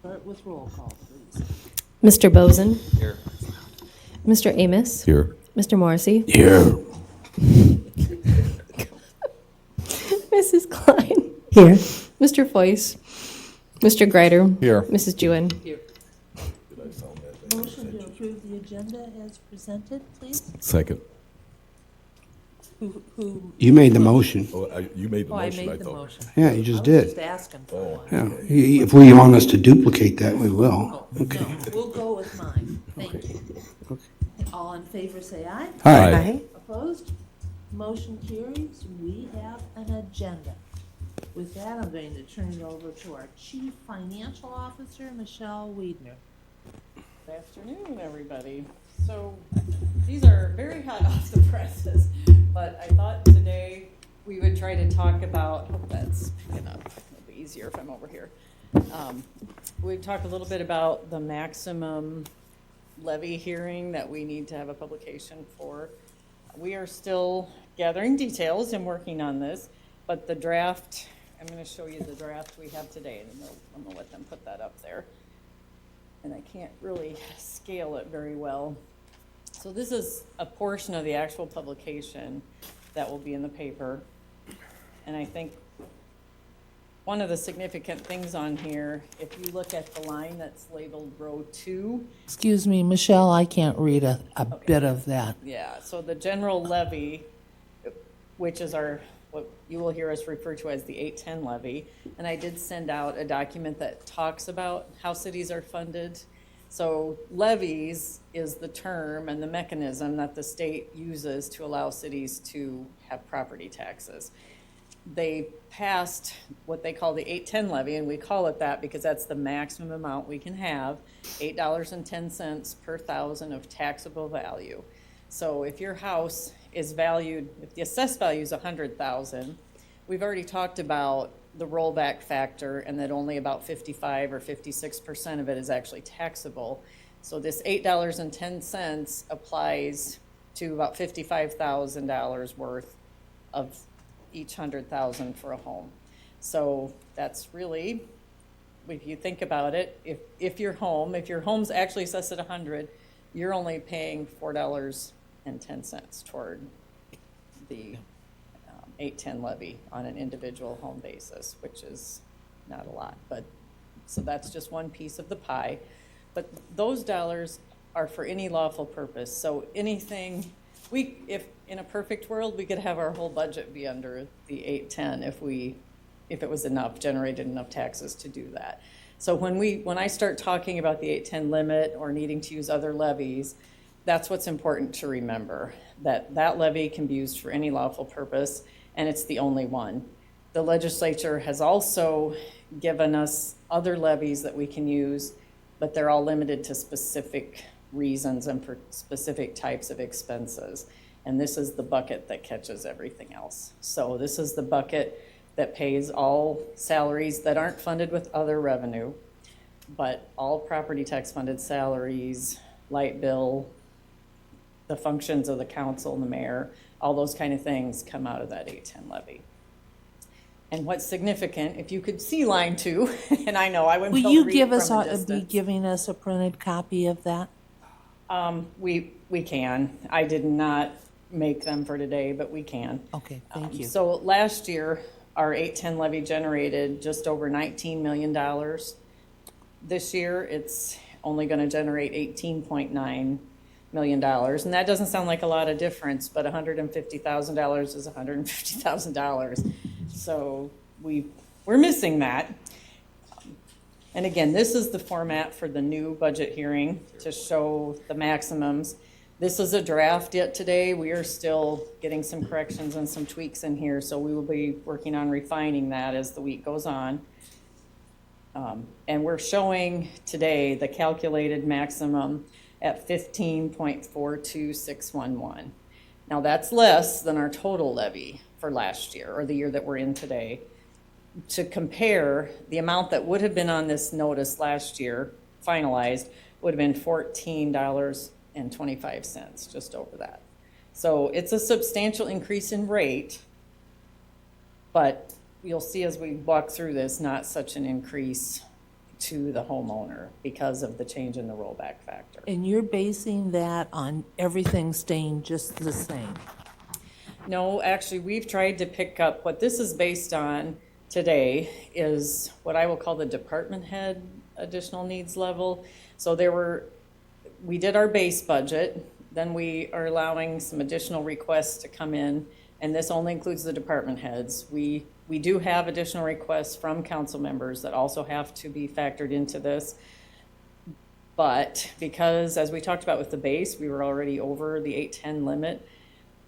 Start with roll call, please. Mr. Bozen, Here. Mr. Amos, Here. Mr. Morrissey, Here. Mrs. Klein, Here. Mr. Foyce, Mr. Greider, Here. Mrs. Jewin. Here. Motion to approve the agenda as presented, please. Second. Who? You made the motion. Oh, you made the Oh, I motion, I made the thought. motion. Yeah, you just I was just did. asking for one. Yeah. If we want us to duplicate that, we will. Oh, Okay. no, we'll go with mine. Thank Okay. you. Okay. All in favor, say aye. Hi. Opposed? Motion carries. We have an agenda. With that, I'm going to turn it over to our Chief Financial Officer, Michelle Weidner. Good afternoon, everybody. So these are very hot off the presses, but I thought today we would try to talk about, hope that's picking up, it'll be easier if I'm over here. We'd talk a little bit about the maximum levy hearing that we need to have a publication for. We are still gathering details and working on this, but the draft, I'm going to show you the draft we have today, and I'm going to let them put that up there. And I can't really scale it very well. So this is a portion of the actual publication that will be in the paper. And I think one of the significant things on here, if you look at the line that's labeled row 2, Excuse me, Michelle, I can't read a bit of that. yeah, so the general levy, which is what you will hear us refer to as the 810 levy. And I did send out a document that talks about how cities are funded. So levies is the term and the mechanism that the state uses to allow cities to have property taxes. They passed what they call the 810 levy, and we call it that because that's the maximum amount we can have, $8.10 per thousand of taxable value. So if your house is valued, if the assessed value is 100,000, we've already talked about the rollback factor and that only about 55 or 56% of it is actually taxable. So this $8.10 applies to about $55,000 worth of each 100,000 for a home. So that's really, if you think about it, if your home's actually assessed at 100, you're only paying $4.10 toward the 810 levy on an individual home basis, which is not a lot, but so that's just one piece of the pie. But those dollars are for any lawful purpose. So anything, if in a perfect world, we could have our whole budget be under the 810 if it was generated enough taxes to do that. So when I start talking about the 810 limit or needing to use other levies, that's what's important to remember, that levy can be used for any lawful purpose, and it's the only one. The legislature has also given us other levies that we can use, but they're all limited to specific reasons and for specific types of expenses. And this is the bucket that catches everything else. So this is the bucket that pays all salaries that aren't funded with other revenue, but all property tax funded salaries, light bill, the functions of the council and the mayor, all those kind of things come out of that 810 levy. And what's significant, if you could see line 2, and I know I wouldn't be able to read it from a Be distance. giving us a printed copy of that? We can. I did not make them for today, but we can. Okay, thank you. So last year, our 810 levy generated just over $19 million. This year, it's only going to generate $18.9 million. And that doesn't sound like a lot of difference, but $150,000 is $150,000. So we're missing that. And again, this is the format for the new budget hearing to show the maximums. This is a draft yet today. We are still getting some corrections and some tweaks in here, so we will be working on refining that as the week goes on. And we're showing today the calculated maximum at 15.42611. Now that's less than our total levy for last year, or the year that we're in today. To compare, the amount that would have been on this notice last year, finalized, would have been $14.25, just over that. So it's a substantial increase in rate, but you'll see as we walk through this, not such an increase to the homeowner because of the change in the rollback factor. And you're basing that on everything staying just the same? No, actually, we've tried to pick up, what this is based on today is what I will call the department head additional needs level. So we did our base budget, then we are allowing some additional requests to come in, and this only includes the department heads. We do have additional requests from council members that also have to be factored into this. But because, as we talked about with the base, we were already over the 810 limit,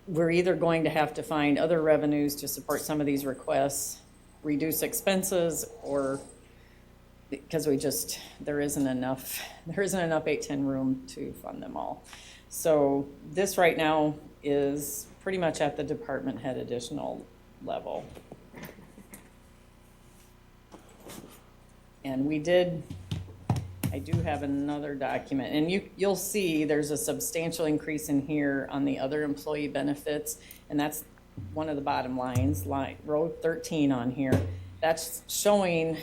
we're either going to have to find other revenues to support some of these requests, reduce expenses, or because there isn't enough 810 room to fund them all. So this right now is pretty much at the department head additional level. And I do have another document, and you'll see there's a substantial increase in here on the other employee benefits, and that's one of the bottom lines, row 13 on here. That's showing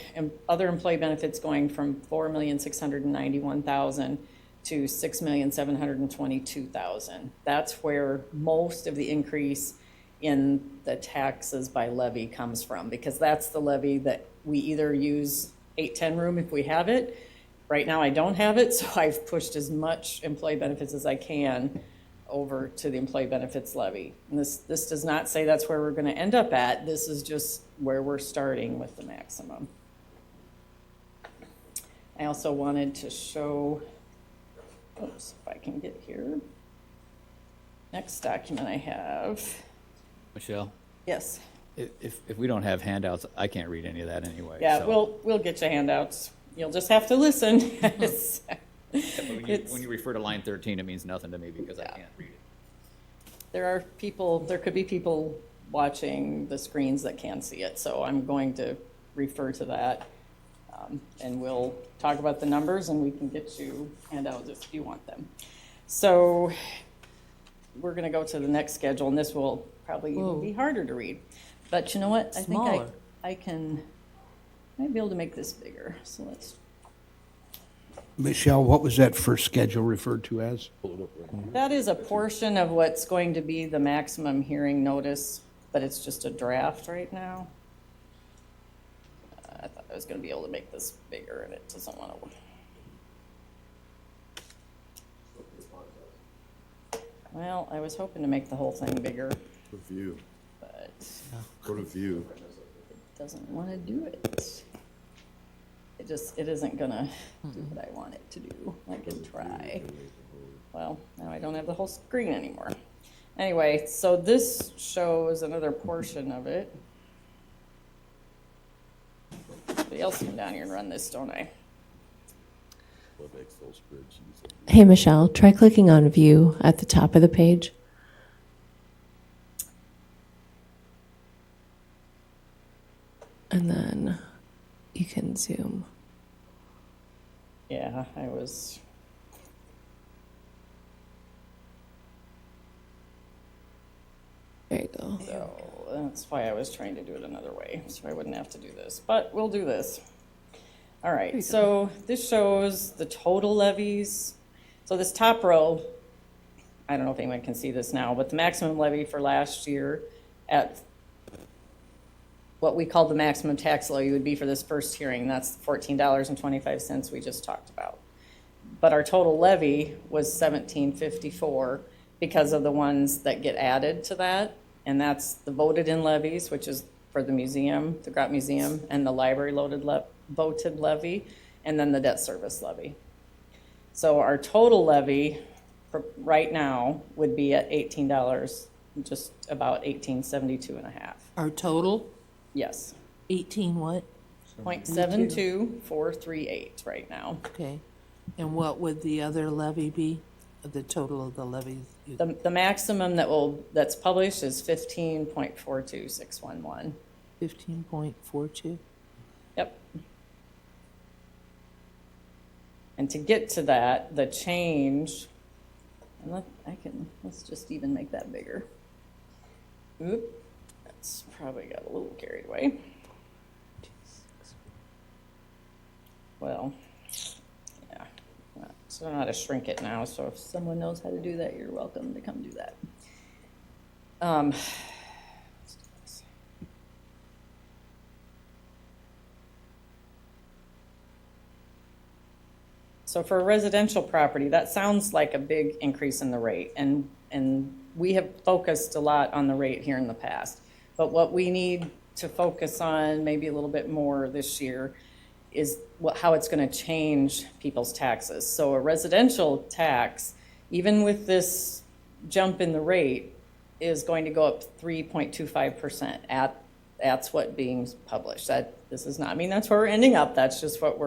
other employee benefits going from $4,691,000 to $6,722,000. That's where most of the increase in the taxes by levy comes from, because that's the levy that we either use 810 room if we have it. Right now I don't have it, so I've pushed as much employee benefits as I can over to the employee benefits levy. And this does not say that's where we're going to end up at. This is just where we're starting with the maximum. I also wanted to show, oops, if I can get here. Next document I have. Michelle, Yes. if we don't have handouts, I can't read any of that anyway. Yeah, so. we'll get you handouts. You'll just have to listen. When you refer to line 13, it means nothing to me because I can't read it. There could be people watching the screens that can see it, so I'm going to refer to that. And we'll talk about the numbers, and we can get you handouts if you want them. So we're gonna go to the next schedule, and this will probably even be harder to read. But you know what? I think Smaller. I might be able to make this bigger, so let's. Michelle, what was that first schedule referred to as? That is a portion of what's going to be the maximum hearing notice, but it's just a draft right now. I thought I was going to be able to make this bigger, and it doesn't want to. Well, I was hoping to make the whole thing bigger, Review. but Go to view. it doesn't want to do it. It isn't going to do what I want it to do. I can try. Well, now I don't have the whole screen anymore. Anyway, so this shows another portion of it. Somebody else come down here and run this, don't I? What makes those spreadsheets? Hey, Michelle, try clicking on View at the top of the page. And then you can zoom. Yeah, I was. There you go. So that's why I was trying to do it another way, so I wouldn't have to do this, but we'll do this. All right, so this shows the total levies. So this top row, I don't know if anyone can see this now, but the maximum levy for last year at what we call the maximum tax levy would be for this first hearing. That's $14.25 we just talked about. But our total levy was $17.54 because of the ones that get added to that. And that's the voted in levies, which is for the museum, the Grott Museum, and the library voted levy, and then the debt service levy. So our total levy for right now would be at $18, just about $18.72.5. Our total, Yes, 18 what? 0.72438 right now. Okay. And what would the other levy be? The total of the levies? The maximum that's published is 15.42611. 15.42? Yep. And to get to that, the change, and let's just even make that bigger. Oop, that's probably got a little carried away. well, yeah. So I don't know how to shrink it now, so if someone knows how to do that, you're welcome to come do that. So for a residential property, that sounds like a big increase in the rate, and we have focused a lot on the rate here in the past. But what we need to focus on maybe a little bit more this year is how it's going to change people's taxes. So a residential tax, even with this jump in the rate, is going to go up 3.25%. That's what being published. This is not, I mean, that's where we're ending up. That's just what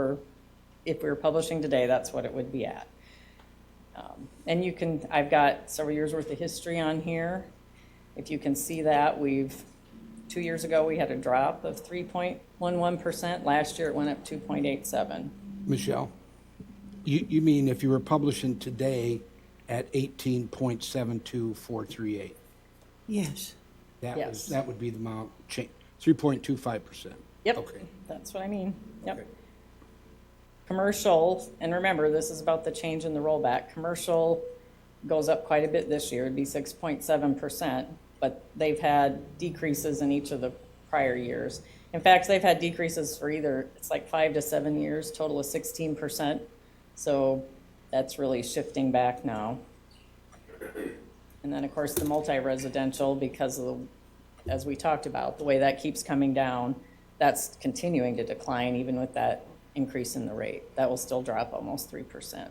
if we were publishing today, that's what it would be at. And you can, I've got several years worth of history on here. If you can see that, 2 years ago, we had a drop of 3.11%. Last year, it went up 2.87. Michelle, you mean if you were publishing today at 18.72438? Yes. Yes. That would be the amount, 3.25%. Yep, Okay. that's what I mean. Yep. Okay. Commercial, and remember, this is about the change in the rollback. Commercial goes up quite a bit this year. It'd be 6.7%, but they've had decreases in each of the prior years. In fact, they've had decreases for it's like 5 to 7 years, total of 16%. So that's really shifting back now. And then, of course, the multi-residential, because of as we talked about, the way that keeps coming down, that's continuing to decline even with that increase in the rate. That will still drop almost 3%.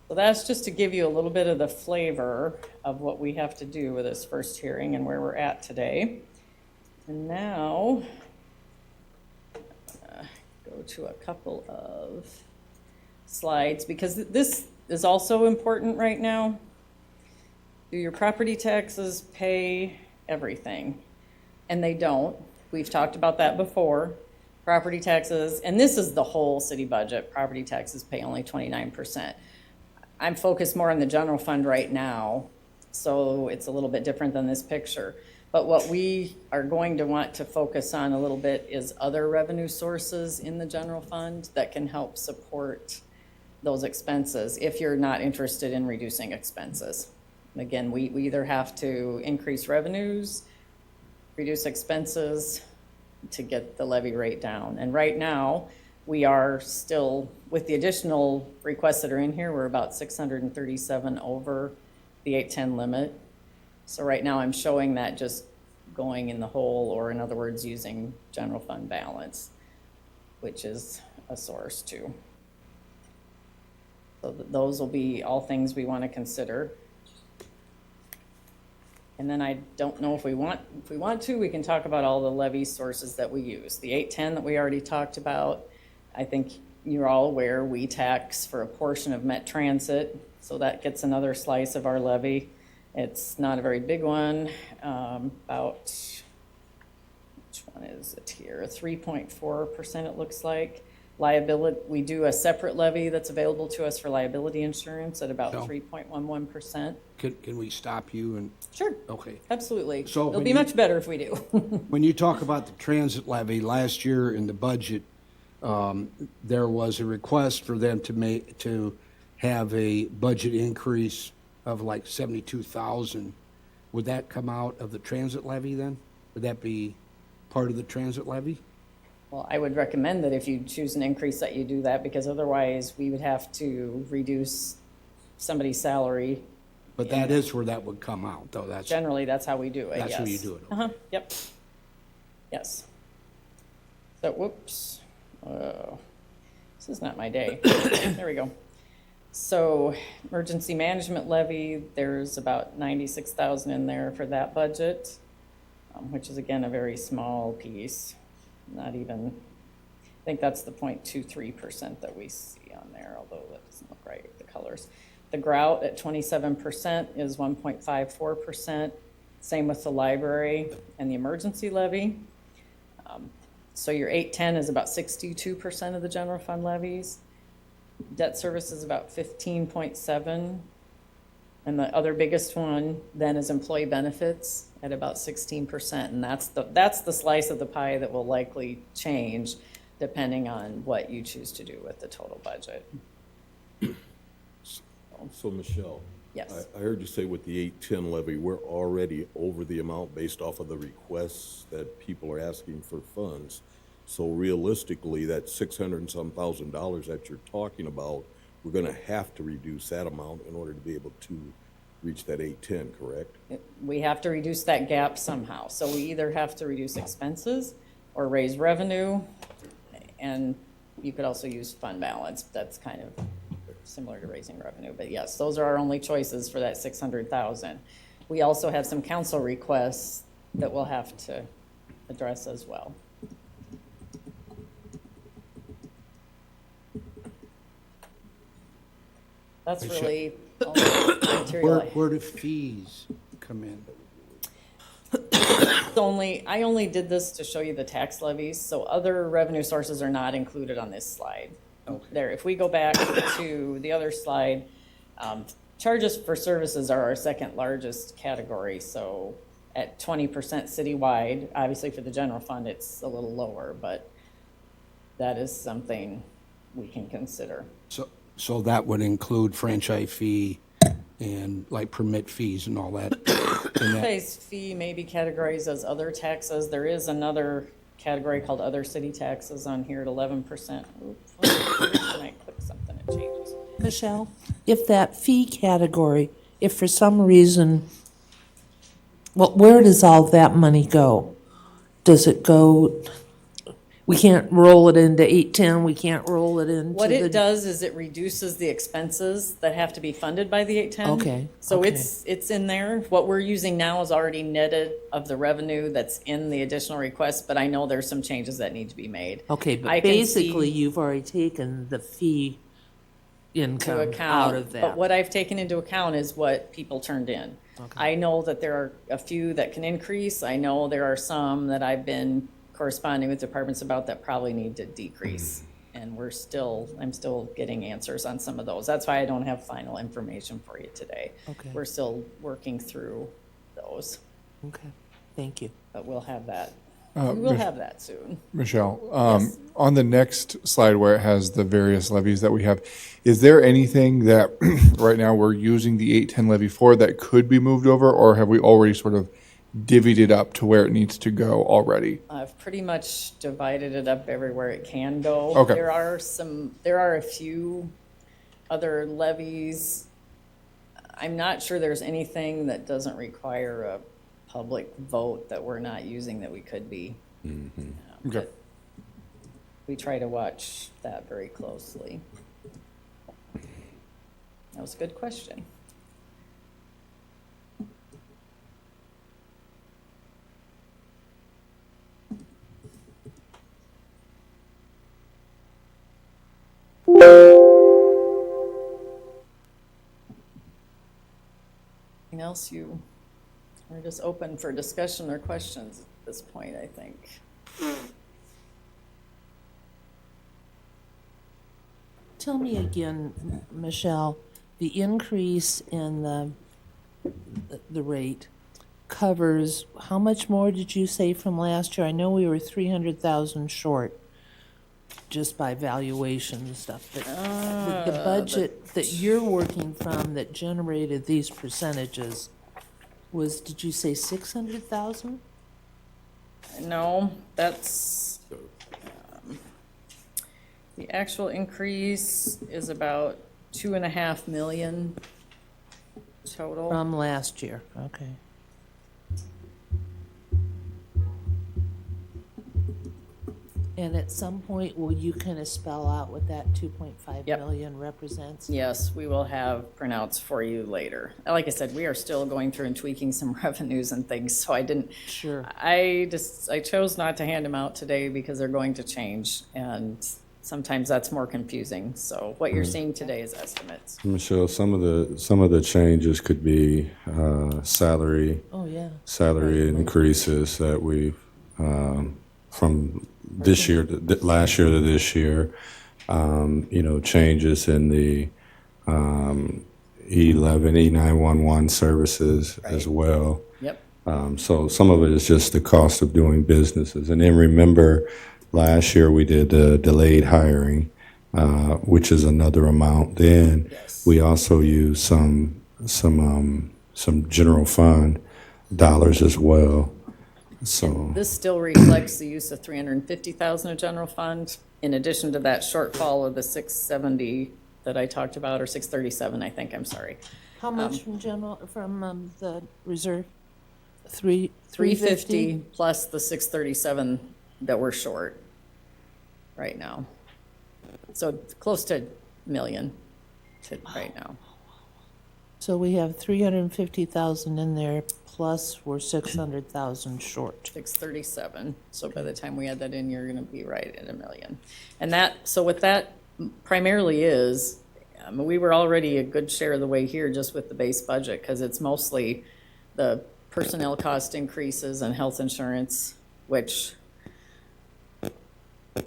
So that's just to give you a little bit of the flavor of what we have to do with this first hearing and where we're at today. And now, go to a couple of slides, because this is also important right now. Do your property taxes pay everything? And they don't. We've talked about that before. Property taxes, and this is the whole city budget, property taxes pay only 29%. I'm focused more on the general fund right now, so it's a little bit different than this picture. But what we are going to want to focus on a little bit is other revenue sources in the general fund that can help support those expenses if you're not interested in reducing expenses. Again, we either have to increase revenues, reduce expenses to get the levy rate down. And right now, we are still, with the additional requests that are in here, we're about 637 over the 810 limit. So right now I'm showing that just going in the hole, or in other words, using general fund balance, which is a source too. So those will be all things we want to consider. And then I don't know if we want to, we can talk about all the levy sources that we use. The 810 that we already talked about, I think you're all aware, we tax for a portion of Met Transit, so that gets another slice of our levy. It's not a very big one, about, which one is it here? 3.4% it looks like. Liability, we do a separate levy that's available to us for liability insurance at about No. 3.11%. Can we stop you and, Sure, okay. absolutely. So It'll when be you- much better if we do. When you talk about the transit levy, last year in the budget, there was a request for them to have a budget increase of like 72,000. Would that come out of the transit levy then? Would that be part of the transit levy? Well, I would recommend that if you choose an increase that you do that, because otherwise we would have to reduce somebody's salary. But that is where that would come out, though. Generally, that's how we do it, yes. That's how you do it, okay. Uh-huh, yep. Yes. So, whoops. This is not my day. There we go. So, emergency management levy, there's about 96,000 in there for that budget, which is again a very small piece. Not even, I think that's the 0.23% that we see on there, although that doesn't look right, the colors. The grout at 27% is 1.54%. Same with the library and the emergency levy. So your 810 is about 62% of the general fund levies. Debt service is about 15.7. And the other biggest one then is employee benefits at about 16%. And that's the slice of the pie that will likely change. depending on what you choose to do with the total budget. So Michelle. Yes. I heard you say with the 810 levy, we're already over the amount based off of the requests that people are asking for funds. So realistically, that 600 and some $1,000 that you're talking about, we're gonna have to reduce that amount in order to be able to reach that 810, correct? We have to reduce that gap somehow. So we either have to reduce expenses or raise revenue, and you could also use fund balance. That's kind of similar to raising revenue, but yes, those are our only choices for that 600,000. We also have some council requests that we'll have to address as well. That's really all the material. Where do fees come in? I only did this to show you the tax levies, so other revenue sources are not included on this slide. Okay. There, if we go back to the other slide, charges for services are our second largest category, so at 20% citywide, obviously for the general fund, it's a little lower, but that is something we can consider. So that would include franchise fee and like permit fees and all that? Franchise fee may be categorized as other taxes. There is another category called other city taxes on here at 11%. Oops, when I click something, it changes. Michelle, if that fee category, if for some reason, well, where does all that money go? Does it go, we can't roll it into 810, we can't roll it into What the. it does is it reduces the expenses that have to be funded by the 810. Okay, So okay. it's in there. What we're using now is already netted of the revenue that's in the additional request, but I know there's some changes that need to be made. Okay, I but can basically, see- you've already taken the fee To income account. out of that. But what I've taken into account is what people turned in. I know that there are a few that can increase. I know there are some that I've been corresponding with departments about that probably need to decrease. And I'm still getting answers on some of those. That's why I don't have final information for you today. Okay. We're still working through those, Okay, thank you. but we'll have that. We will have that soon. Michelle, Yes. on the next slide where it has the various levies that we have, is there anything that right now we're using the 810 levy for that could be moved over, or have we already sort of divvied it up to where it needs to go already? I've pretty much divided it up everywhere it can go. Okay. There are a few other levies. I'm not sure there's anything that doesn't require a public vote that we're not using that we could be. Okay. We try to watch that very closely. That was a good question. Anything else you are just open for discussion or questions at this point, I think. Tell me again, Michelle, the increase in the rate covers, how much more did you say from last year? I know we were 300,000 short just by valuation and stuff, but the budget that you're working from that generated these percentages was, did you say 600,000? No, that's, the actual increase is about 2.5 million total. From last year, okay. And at some point, will you kind of spell out what that 2.5 Yep. million represents? Yes, we will have printouts for you later. Like I said, we are still going through and tweaking some revenues and things, so I didn't. Sure. I chose not to hand them out today because they're going to change, and sometimes that's more confusing. So what you're seeing today is estimates. Michelle, some of the changes could be salary Oh, yeah. salary increases that we from this year to last year to this year. Changes in the E11, E911 services as well. Yep. So some of it is just the cost of doing businesses. And then remember, last year we did delayed hiring, which is another amount. Then Yes. we also used some general fund dollars as well. So This still reflects the use of 350,000 of general fund, in addition to that shortfall of the 670 that I talked about, or 637, I think, I'm sorry. How much from the reserve? 350 plus the 637 that we're short right now. So close to a million right now. So we have 350,000 in there, plus we're 600,000 short. 637. So by the time we add that in, you're going to be right at a million. And so what that primarily is, we were already a good share of the way here just with the base budget, because it's mostly the personnel cost increases and health insurance, which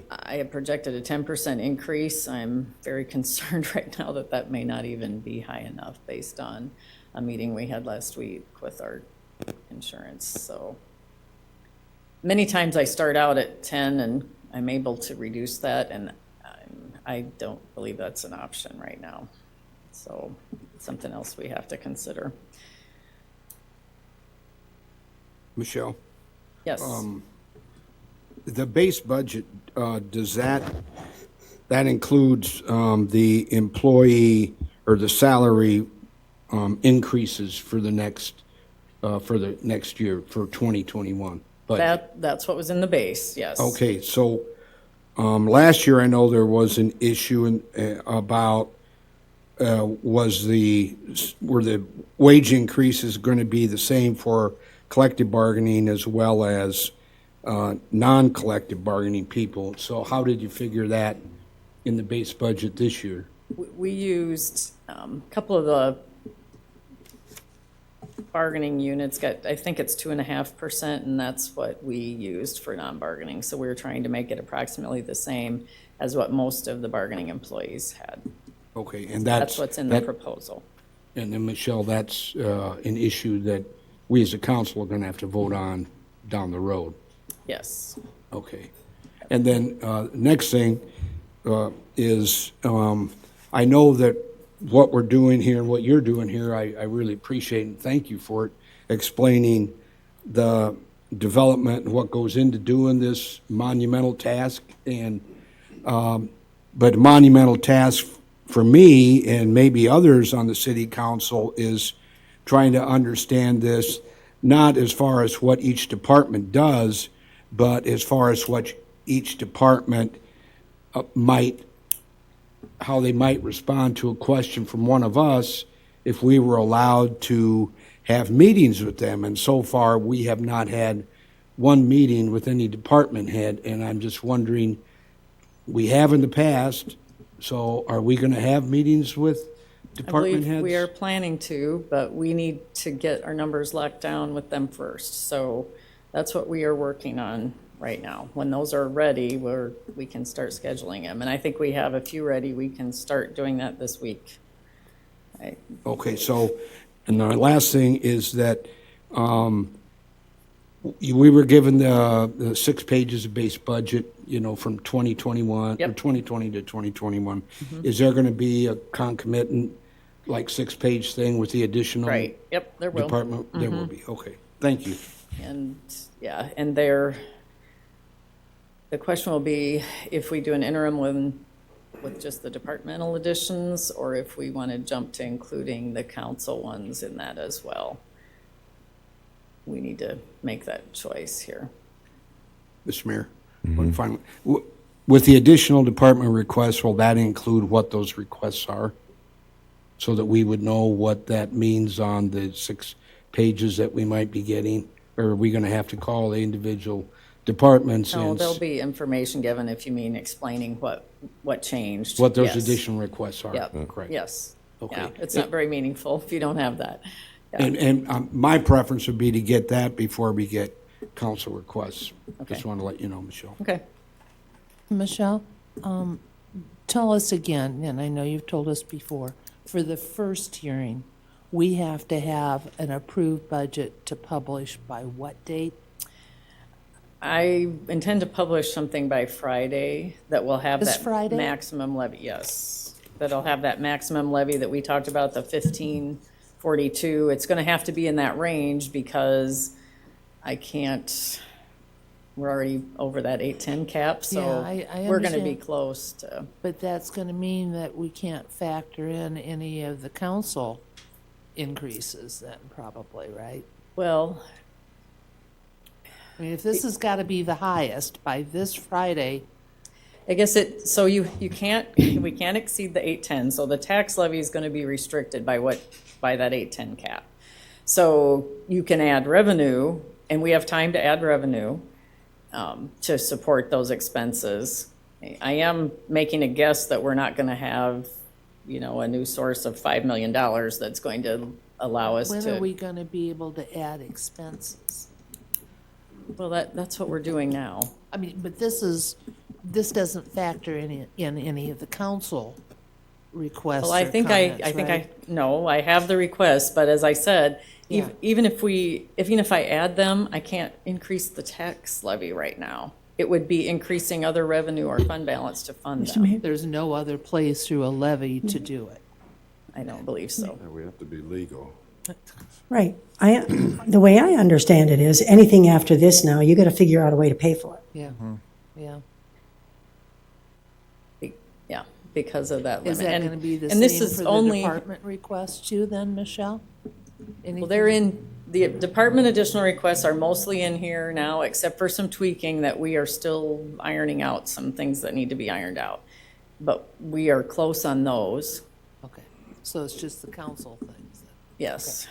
I have projected a 10% increase. I'm very concerned right now that that may not even be high enough based on a meeting we had last week with our insurance. So many times I start out at 10 and I'm able to reduce that, and I don't believe that's an option right now. So something else we have to consider. Michelle, Yes. the base budget, does that includes the employee or the salary increases for the next year, for 2021 budget? That's what was in the base, yes. Okay, so last year I know there was an issue about were the wage increases going to be the same for collective bargaining as well as non-collective bargaining people? So how did you figure that in the base budget this year? We used a couple of the bargaining units I think it's 2.5%, and that's what we used for non-bargaining. So we were trying to make it approximately the same as what most of the bargaining employees had. Okay, and That's what's in the proposal. And then, Michelle, that's an issue that we as a council are going to have to vote on down the road. Yes. Okay. And then, next thing is, I know that what we're doing here and what you're doing here, I really appreciate and thank you for it, explaining the development and what goes into doing this monumental task. And, but monumental task for me and maybe others on the city council is trying to understand this, not as far as what each department does, but as far as what each department how they might respond to a question from one of us if we were allowed to have meetings with them. And so far, we have not had one meeting with any department head, and I'm just wondering, we have in the past, so are we going to have meetings with department I heads? believe we are planning to, but we need to get our numbers locked down with them first. So that's what we are working on right now. When those are ready, we can start scheduling them. And I think we have a few ready. We can start doing that this week. Okay, so, and the last thing is that we were given the 6 pages of base budget, from 2021, or Yep. 2020 to 2021. Is there going to be a concomitant, like 6-page thing with the additional Right, yep, there will. department? There will be, okay. Thank you. And, yeah, and the question will be if we do an interim with just the departmental additions, or if we want to jump to including the council ones in that as well. We need to make that choice here. Mr. Mayor, one final, with the additional department requests, will that include what those requests are? So that we would know what that means on the 6 pages that we might be getting? Or are we going to have to call the individual departments No, and there'll be information given if you mean explaining what changed. what those Yes. additional requests are? Yep, Correct. yes. Okay. Yeah, it's not very meaningful if you don't have that. Yeah. And my preference would be to get that before we get council requests. Okay. Just want to let you know, Michelle. Okay. Michelle, tell us again, and I know you've told us before, for the first hearing, we have to have an approved budget to publish by what date? I intend to publish something by Friday that will have This that Friday? maximum levy, yes. That'll have that maximum levy that we talked about, the 1542. It's gonna have to be in that range because I can't, we're already over that 810 cap, so Yeah, I we're gonna be understand. close to. But that's gonna mean that we can't factor in any of the council increases then, probably, right? Well, I mean, if this has gotta be the highest by this Friday, I guess so you can't, we can't exceed the 810, so the tax levy is gonna be restricted by by that 810 cap. So you can add revenue, and we have time to add revenue, to support those expenses. I am making a guess that we're not gonna have, a new source of $5 million that's going to allow us when are we to. gonna be able to add expenses? Well, that's what we're doing now. I mean, but this doesn't factor in any of the council requests Well, I or think comments, right? no, I have the request, but as I said, Yeah. even if I add them, I can't increase the tax levy right now. It would be increasing other revenue or fund balance to fund them. There's no other place through a levy to do it. I don't believe so. We have to be legal. Right. The way I understand it is anything after this now, you got to figure out a way to pay for it. Yeah, yeah. Yeah, because of that limit. Is that And- gonna be the and this same is for the only- department requests too then, Michelle? Well, they're in, the department additional requests are mostly in here now, except for some tweaking that we are still ironing out, some things that need to be ironed out. But we are close on those, Okay, so it's just the council things. yes.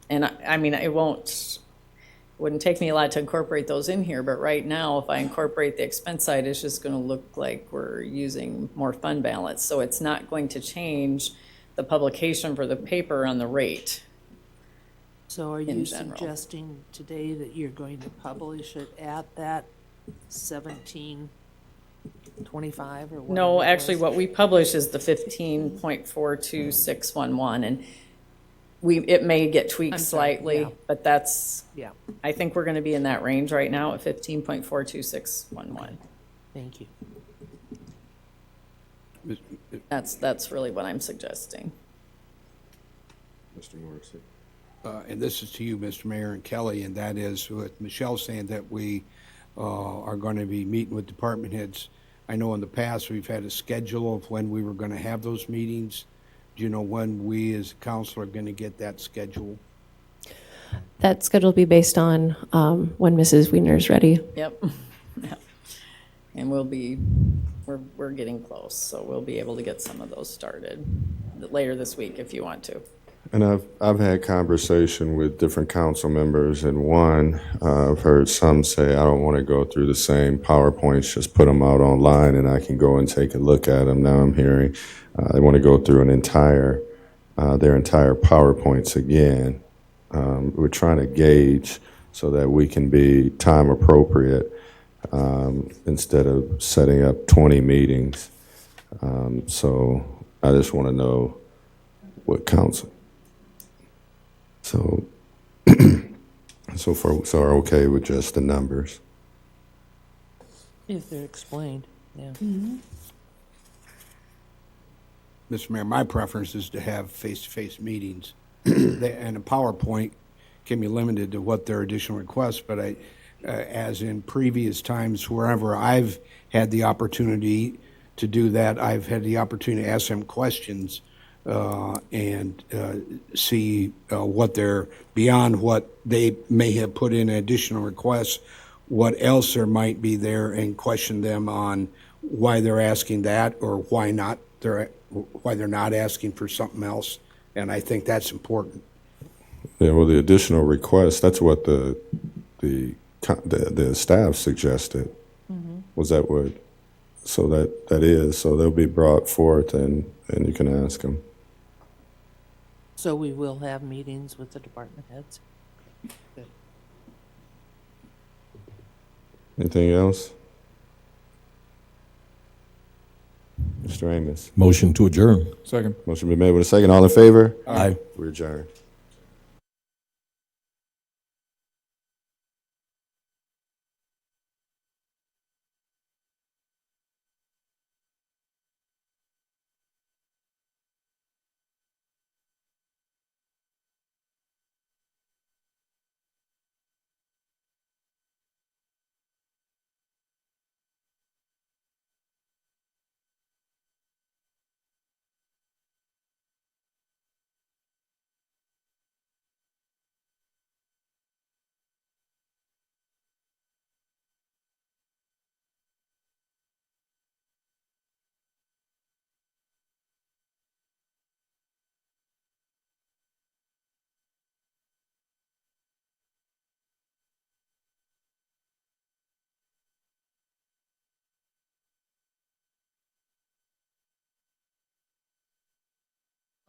And I mean, wouldn't take me a lot to incorporate those in here, but right now, if I incorporate the expense side, it's just gonna look like we're using more fund balance. So it's not going to change the publication for the paper on the rate. So are In you general. suggesting today that you're going to publish it at that 1725 or whatever? No, it actually, was? what we publish is the 15.42611, and it may get tweaked I'm sorry, slightly, yeah. but that's, Yeah, I think we're gonna be in that range right now at 15.42611. thank you. That's really what I'm suggesting. Mr. Morrissey? And this is to you, Mr. Mayor and Kelly, and that is what Michelle's saying, that we are going to be meeting with department heads. I know in the past, we've had a schedule of when we were going to have those meetings. Do you know when we as council are going to get that schedule? That schedule will be based on when Mrs. Wiener's ready. Yep. Yep. And we're getting close, so we'll be able to get some of those started later this week if you want to. And I've had conversation with different council members, and one, I've heard some say, I don't want to go through the same PowerPoints, just put them out online and I can go and take a look at them. Now I'm hearing they want to go through their entire PowerPoints again. We're trying to gauge so that we can be time appropriate instead of setting up 20 meetings. So I just want to know what council. So, so are okay with just the numbers. If they're explained, yeah. Mr. Mayor, my preference is to have face-to-face meetings. And a PowerPoint can be limited to what their additional requests, but as in previous times, wherever I've had the opportunity to do that, I've had the opportunity to ask them questions and see what they're, beyond what they may have put in additional requests, what else there might be there, and question them on why they're asking that or why they're not asking for something else. And I think that's important. Yeah, well, the additional request, that's what the staff suggested. Was that what? So that is, so they'll be brought forth and you can ask them. So we will have meetings with the department heads? Good. Anything else? Mr. Amos. Motion to adjourn. Second. Motion been made with a second. All in favor? Aye. We adjourn.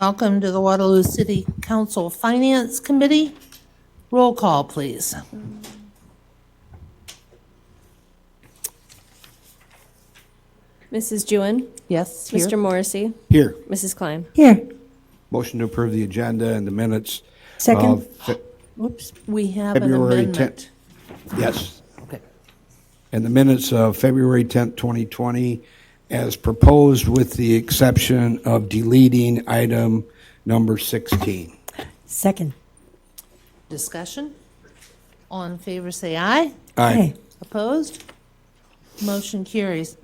Welcome to the Waterloo City Council Finance Committee. Roll call, please. Mrs. Jewin, Yes, here. Mr. Morrissey, Here. Mrs. Klein. Here, Motion to approve the agenda and the minutes. second. of Whoops, we have an February amendment. Yes. Okay. And the minutes of February 10th, 2020, as proposed with the exception of deleting item number 16. Second. Discussion? All in favor, say aye. Aye. Opposed? Motion carries.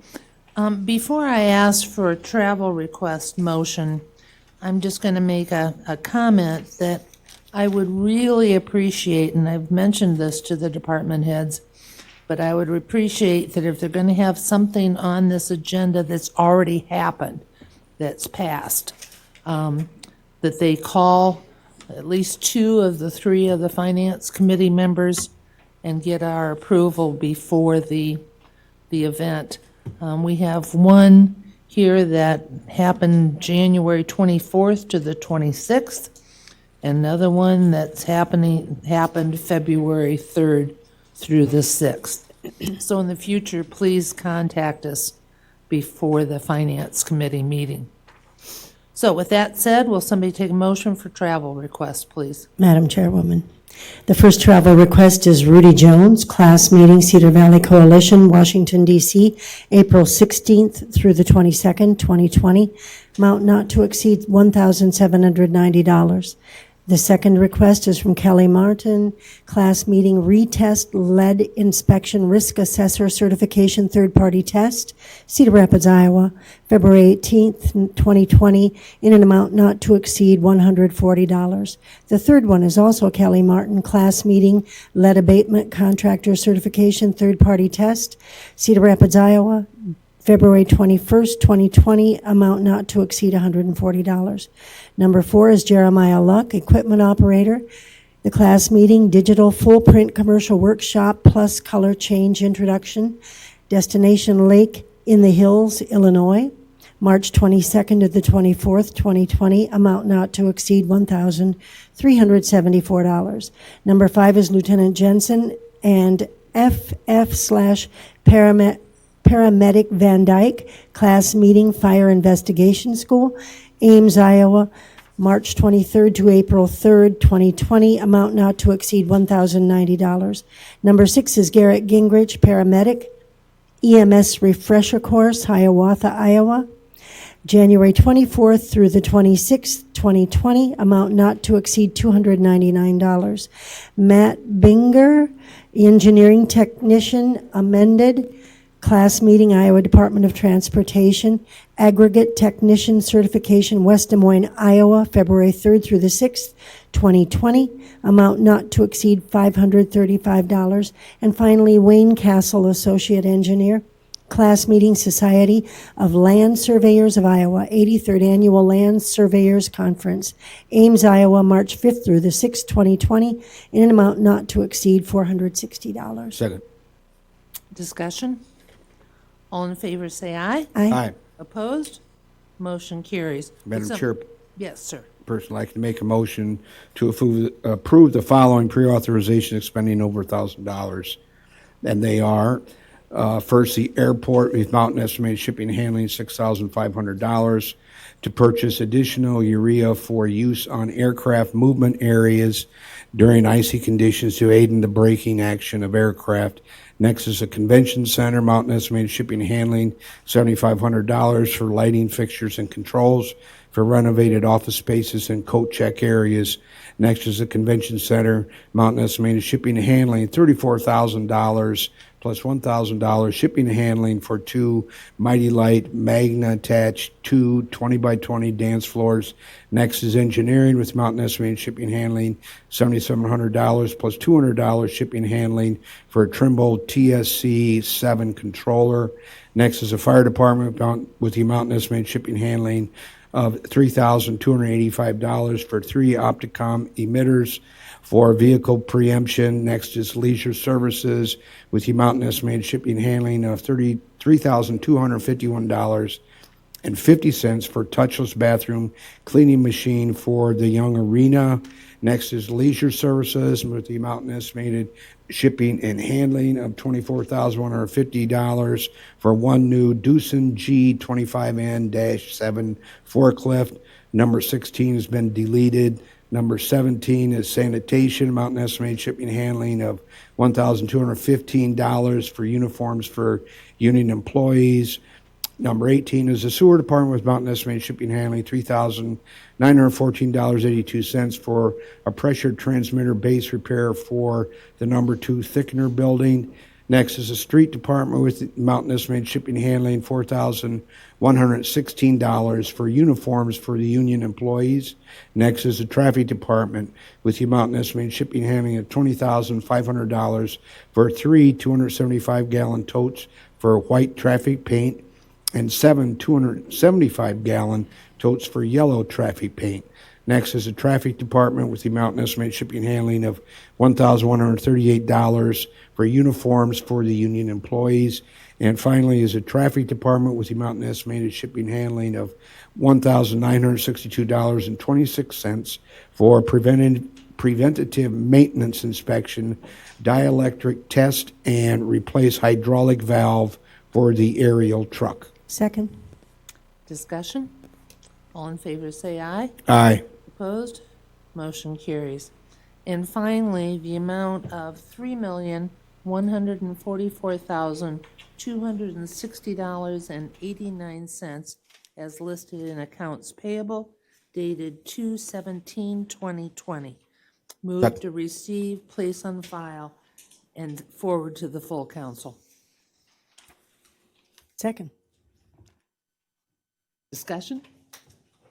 Before I ask for a travel request motion, I'm just going to make a comment that I would really appreciate, and I've mentioned this to the department heads, but I would appreciate that if they're going to have something on this agenda that's already happened, that's passed, that they call at least 2 of the 3 of the finance committee members and get our approval before the event. We have one here that happened January 24th to the 26th, another one that's happened February 3rd through the 6th. So in the future, please contact us before the finance committee meeting. So with that said, will somebody take a motion for travel requests, please? Madam Chairwoman. The first travel request is Rudy Jones, class meeting, Cedar Valley Coalition, Washington, D.C., April 16th through the 22nd, 2020, amount not to exceed $1,790. The second request is from Kelly Martin, class meeting, retest lead inspection risk assessor certification third-party test, Cedar Rapids, Iowa, February 18th, 2020, in an amount not to exceed $140. The third one is also Kelly Martin, class meeting, lead abatement contractor certification third-party test, Cedar Rapids, Iowa, February 21st, 2020, amount not to exceed $140. Number 4 is Jeremiah Luck, equipment operator. The class meeting, digital full print commercial workshop plus color change introduction. Destination Lake in the Hills, Illinois, March 22nd to the 24th, 2020, amount not to exceed $1,374. Number 5 is Lieutenant Jensen and Paramedic Van Dyke, class meeting, fire investigation school, Ames, Iowa, March 23rd to April 3rd, 2020, amount not to exceed $1,090. Number 6 is Garrett Gingrich, paramedic, EMS refresher course, Hiawatha, Iowa, January 24th through the 26th, 2020, amount not to exceed $299. Matt Binger, engineering technician, amended, class meeting, Iowa Department of Transportation, aggregate technician certification, West Des Moines, Iowa, February 3rd through the 6th, 2020, amount not to exceed $535. And finally, Wayne Castle, associate engineer, class meeting, Society of Land Surveyors of Iowa, 83rd Annual Land Surveyors Conference, Ames, Iowa, March 5th through the 6th, 2020, in an amount not to exceed $460. Second. Discussion? All in favor, say aye. Aye. Opposed? Motion carries. Madam So- Chair, Yes, sir. person like to make a motion to approve the following pre-authorization expending over $1,000. And they are, first, the airport with Mountain Estimated Shipping and Handling, $6,500 to purchase additional urea for use on aircraft movement areas during icy conditions to aid in the braking action of aircraft. Next is a convention center, Mountain Estimated Shipping and Handling, $7,500 for lighting fixtures and controls for renovated office spaces and coat check areas. Next is the convention center, Mountain Estimated Shipping and Handling, $34,000 plus $1,000 shipping and handling for 2 Mighty Light Magna attached 2 20x20 dance floors. Next is engineering with Mountain Estimated Shipping and Handling, $7,700 plus $200 shipping and handling for a Trimble TSC 7 controller. Next is the fire department with the Mountain Estimated Shipping and Handling of $3,285 for 3 Opticom emitters for vehicle preemption. Next is leisure services with the Mountain Estimated Shipping and Handling of $3,251 for touchless bathroom cleaning machine for the Young Arena. Next is leisure services with the amount and estimated shipping and handling of $24,150 for one new Doosan G25N-7 forklift. Number 16 has been deleted. Number 17 is sanitation, amount and estimated shipping and handling of $1,215 for uniforms for union employees. Number 18 is the sewer department with amount and estimated shipping and handling, $3,914.82 for a pressure transmitter base repair for the number 2 thickener building. Next is the street department with amount and estimated shipping and handling, $4,116 for uniforms for the union employees. Next is the traffic department with the amount and estimated shipping and handling of $20,500 for 3 275-gallon totes for white traffic paint and 7 275-gallon totes for yellow traffic paint. Next is the traffic department with the amount and estimated shipping and handling of $1,138 for uniforms for the union employees. And finally is the traffic department with the amount and estimated shipping and handling of $1,962.26 for preventative maintenance inspection, dielectric test, and replace hydraulic valve for the aerial truck. Second. Discussion? All in favor say aye. Aye. Opposed? Motion carries. And finally, the amount of $3,144,260.89 as listed in accounts payable dated 2/17/2020. Move to receive, place on file, and forward to the full council. Second. Discussion?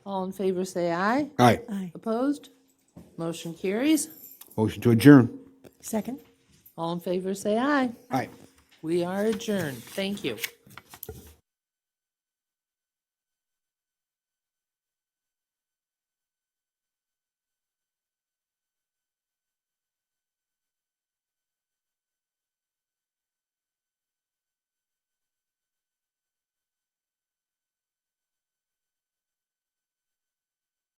All in favor say aye. Aye. Aye. Opposed? Motion carries. Motion to adjourn. Second. All in favor say aye. Aye. We are adjourned. Thank you.